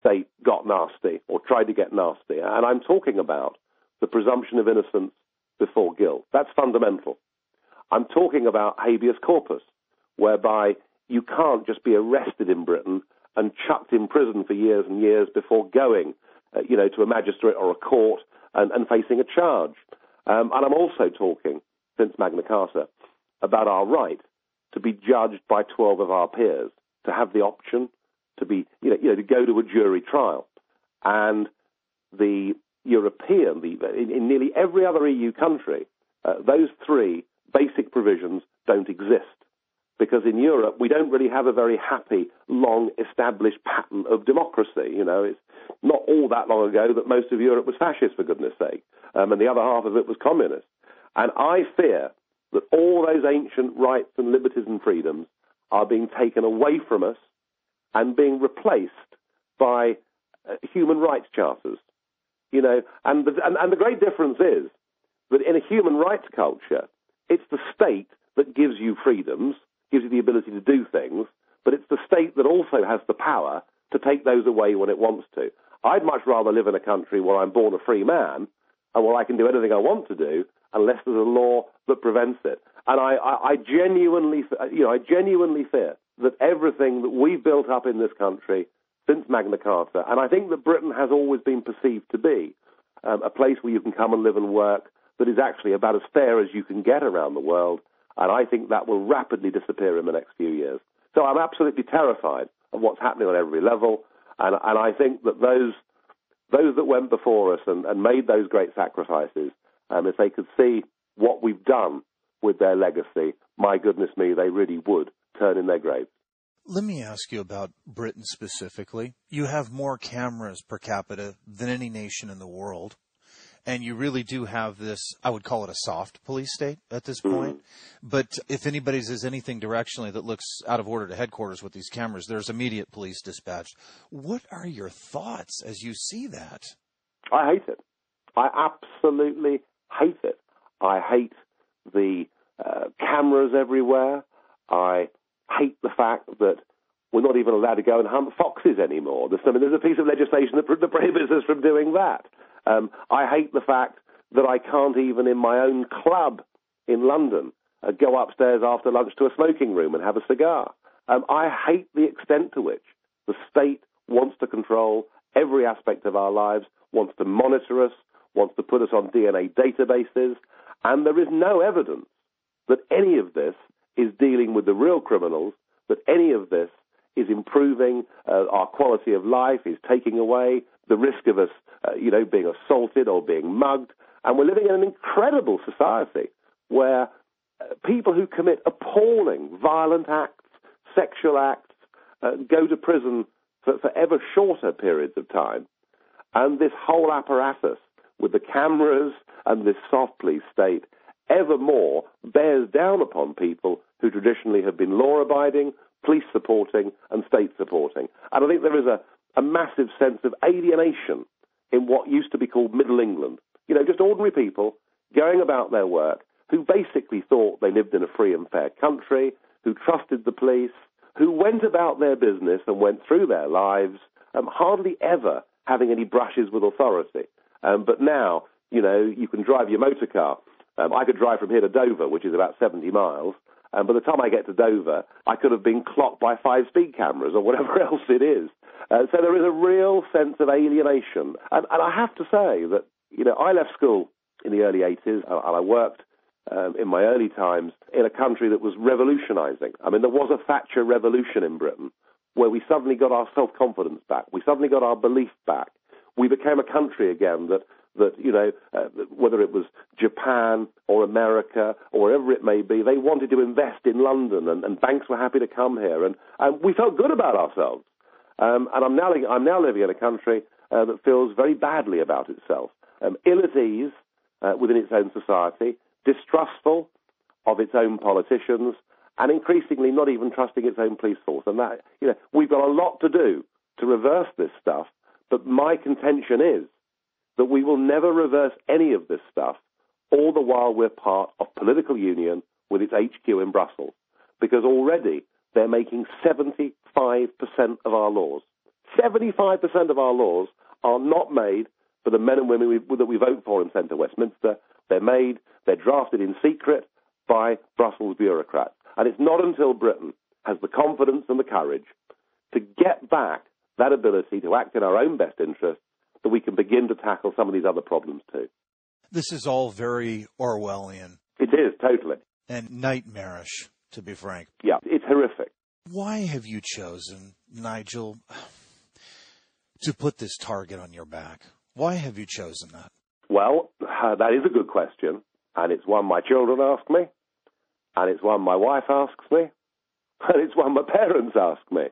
state got nasty or tried to get nasty. And I'm talking about the presumption of innocence before guilt. That's fundamental. I'm talking about habeas corpus, whereby you can't just be arrested in Britain and chucked in prison for years and years before going, to a magistrate or a court and facing a charge. And I'm also talking, since Magna Carta, about our right to be judged by 12 of our peers, to have the option to be, to go to a jury trial. And the European, in nearly every other EU country, those three basic provisions don't exist. Because in Europe, we don't really have a very happy, long-established pattern of democracy. It's not all that long ago that most of Europe was fascist, for goodness sake, and the other half of it was communist. And I fear that all those ancient rights and liberties and freedoms are being taken away from us and being replaced by human rights charters. And the great difference is that in a human rights culture, it's the state that gives you freedoms, gives you the ability to do things, but it's the state that also has the power to take those away when it wants to. I'd much rather live in a country where I'm born a free man and where I can do anything I want to do unless there's a law that prevents it. And I genuinely fear that everything that we've built up in this country since Magna Carta, and I think that Britain has always been perceived to be a place where you can come and live and work that is actually about as fair as you can get around the world, and I think that will rapidly disappear in the next few years. So I'm absolutely terrified of what's happening on every level, and I think that those that went before us and made those great sacrifices, if they could see what we've done with their legacy, my goodness me, they really would turn in their graves. Let me ask you about Britain specifically. You have more cameras per capita than any nation in the world. And you really do have this, I would call it a soft police state at this point. But if anybody says anything directionally that looks out of order to headquarters with these cameras, there's immediate police dispatched. What are your thoughts as you see that? I hate it. I absolutely hate it. I hate the cameras everywhere. I hate the fact that we're not even allowed to go and hunt foxes anymore. There's a piece of legislation that prohibits us from doing that. I hate the fact that I can't even in my own club in London go upstairs after lunch to a smoking room and have a cigar. I hate the extent to which the state wants to control every aspect of our lives, wants to monitor us, wants to put us on DNA databases, and there is no evidence that any of this is dealing with the real criminals, that any of this is improving our quality of life, is taking away the risk of us, being assaulted or being mugged. And we're living in an incredible society where people who commit appalling violent acts, sexual acts, go to prison for ever shorter periods of time. And this whole apparatus with the cameras and this soft police state evermore bears down upon people who traditionally have been law-abiding, police-supporting, and state-supporting. And I think there is a massive sense of alienation in what used to be called Middle England. Just ordinary people going about their work who basically thought they lived in a free and fair country, who trusted the police, who went about their business and went through their lives, hardly ever having any brushes with authority. But now, you can drive your motor car. I could drive from here to Dover, which is about 70 miles, and by the time I get to Dover, I could have been clocked by 5 speed cameras or whatever else it is. So there is a real sense of alienation. And I have to say that, I left school in the early 80s, and I worked in my early times in a country that was revolutionizing. I mean, there was a Thatcher revolution in Britain where we suddenly got our self-confidence back. We suddenly got our belief back. We became a country again that whether it was Japan or America or wherever it may be, they wanted to invest in London, and banks were happy to come here, and we felt good about ourselves. And I'm now living in a country that feels very badly about itself, ill at ease within its own society, distrustful of its own politicians, and increasingly not even trusting its own police force. And that, we've got a lot to do to reverse this stuff. But my contention is that we will never reverse any of this stuff, all the while we're part of political union with its HQ in Brussels, because already they're making 75% of our laws. 75% of our laws are not made for the men and women that we vote for in centre Westminster. They're drafted in secret by Brussels bureaucrats. And it's not until Britain has the confidence and the courage to get back that ability to act in our own best interest that we can begin to tackle some of these other problems too. This is all very Orwellian. It is, totally. And nightmarish, to be frank. Yeah, it's horrific. Why have you chosen, Nigel, to put this target on your back? Why have you chosen that? Well, that is a good question, and it's one my children ask me, and it's one my wife asks me, and it's one my parents ask me.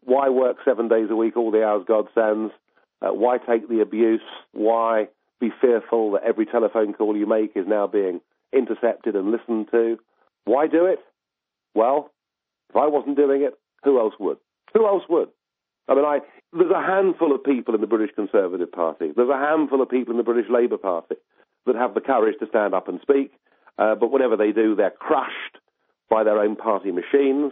Why work 7 days a week, all the hours God sends? Why take the abuse? Why be fearful that every telephone call you make is now being intercepted and listened to? Why do it? Well, if I wasn't doing it, who else would? Who else would? I mean, there's a handful of people in the British Conservative Party. There's a handful of people in the British Labour Party that have the courage to stand up and speak. But whenever they do, they're crushed by their own party machines.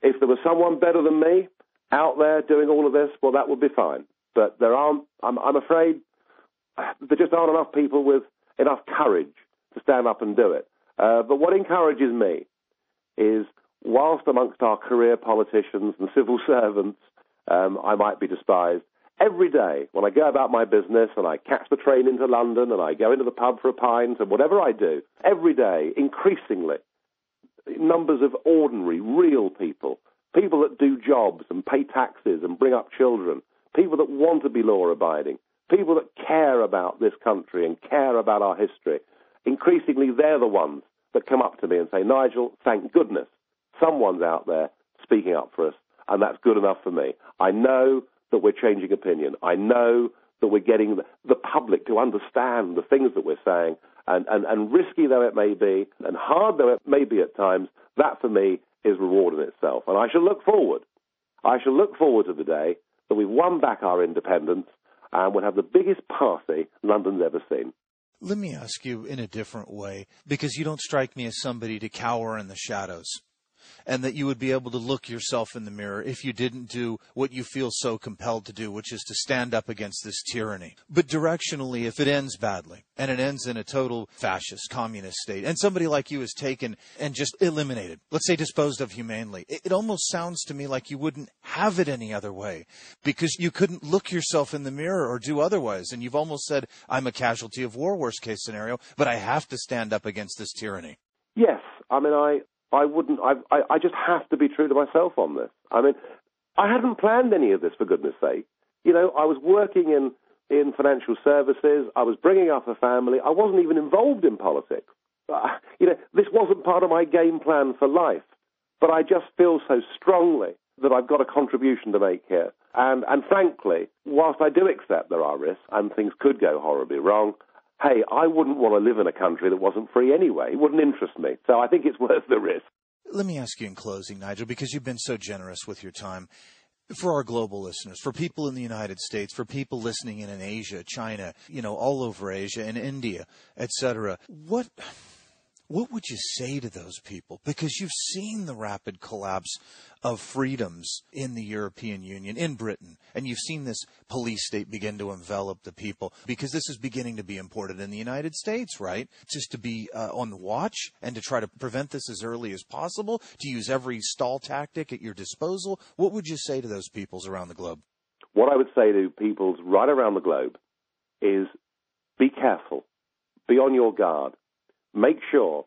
If there was someone better than me out there doing all of this, well, that would be fine. But there aren't, I'm afraid, there just aren't enough people with enough courage to stand up and do it. But what encourages me is, whilst amongst our career politicians and civil servants, I might be despised, every day when I go about my business and I catch the train into London and I go into the pub for a pint and whatever I do, every day, increasingly, numbers of ordinary, real people, people that do jobs and pay taxes and bring up children, people that want to be law-abiding, people that care about this country and care about our history, increasingly they're the ones that come up to me and say, Nigel, thank goodness someone's out there speaking up for us, and that's good enough for me. I know that we're changing opinion. I know that we're getting the public to understand the things that we're saying, and risky though it may be, and hard though it may be at times, that for me is reward in itself. And I shall look forward. I shall look forward to the day that we've won back our independence and we'll have the biggest party London's ever seen. Let me ask you in a different way, because you don't strike me as somebody to cower in the shadows, and that you would be able to look yourself in the mirror if you didn't do what you feel so compelled to do, which is to stand up against this tyranny. But directionally, if it ends badly, and it ends in a total fascist, communist state, and somebody like you is taken and just eliminated, let's say disposed of humanely, it almost sounds to me like you wouldn't have it any other way, because you couldn't look yourself in the mirror or do otherwise. And you've almost said, I'm a casualty of war, worst case scenario, but I have to stand up against this tyranny. Yes, I mean, I just have to be true to myself on this. I mean, I hadn't planned any of this, for goodness sake. You know, I was working in financial services. I was bringing up a family. I wasn't even involved in politics. This wasn't part of my game plan for life. But I just feel so strongly that I've got a contribution to make here. And frankly, whilst I do accept there are risks and things could go horribly wrong, hey, I wouldn't want to live in a country that wasn't free anyway. It wouldn't interest me. So I think it's worth the risk. Let me ask you in closing, Nigel, because you've been so generous with your time. For our global listeners, for people in the United States, for people listening in Asia, China, all over Asia and India, etc., what would you say to those people? Because you've seen the rapid collapse of freedoms in the European Union, in Britain, and you've seen this police state begin to envelop the people, because this is beginning to be imported in the United States, right? Just to be on the watch and to try to prevent this as early as possible, to use every stall tactic at your disposal. What would you say to those peoples around the globe? What I would say to peoples right around the globe is be careful, be on your guard. Make sure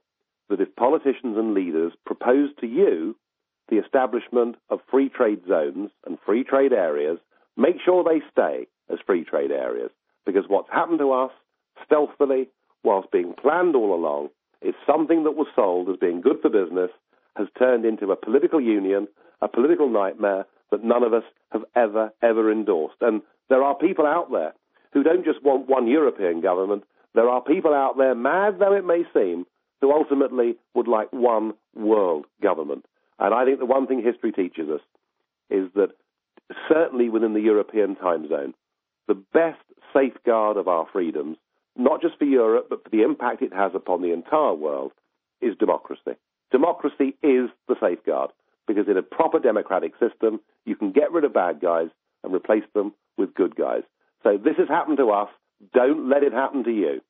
that if politicians and leaders propose to you the establishment of free trade zones and free trade areas, make sure they stay as free trade areas. Because what's happened to us, stealthily, whilst being planned all along, is something that was sold as being good for business, has turned into a political union, a political nightmare that none of us have ever endorsed. And there are people out there who don't just want one European government. There are people out there, mad though it may seem, who ultimately would like one world government. And I think the one thing history teaches us is that certainly within the European time zone, the best safeguard of our freedoms, not just for Europe, but for the impact it has upon the entire world, is democracy. Democracy is the safeguard. because in a proper democratic system, you can get rid of bad guys and replace them with good guys. So this has happened to us. Don't let it happen to you.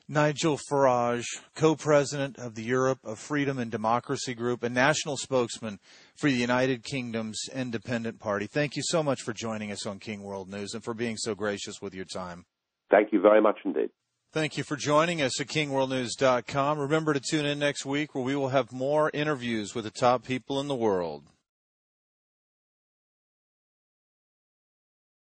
Nigel Farage, co-president of the Europe of Freedom and Democracy Group and national spokesman for the United Kingdom's Independent Party. Thank you so much for joining us on King World News and for being so gracious with your time. Thank you very much indeed. Thank you for joining us at KingWorldNews.com. Remember to tune in next week where we will have more interviews with the top people in the world.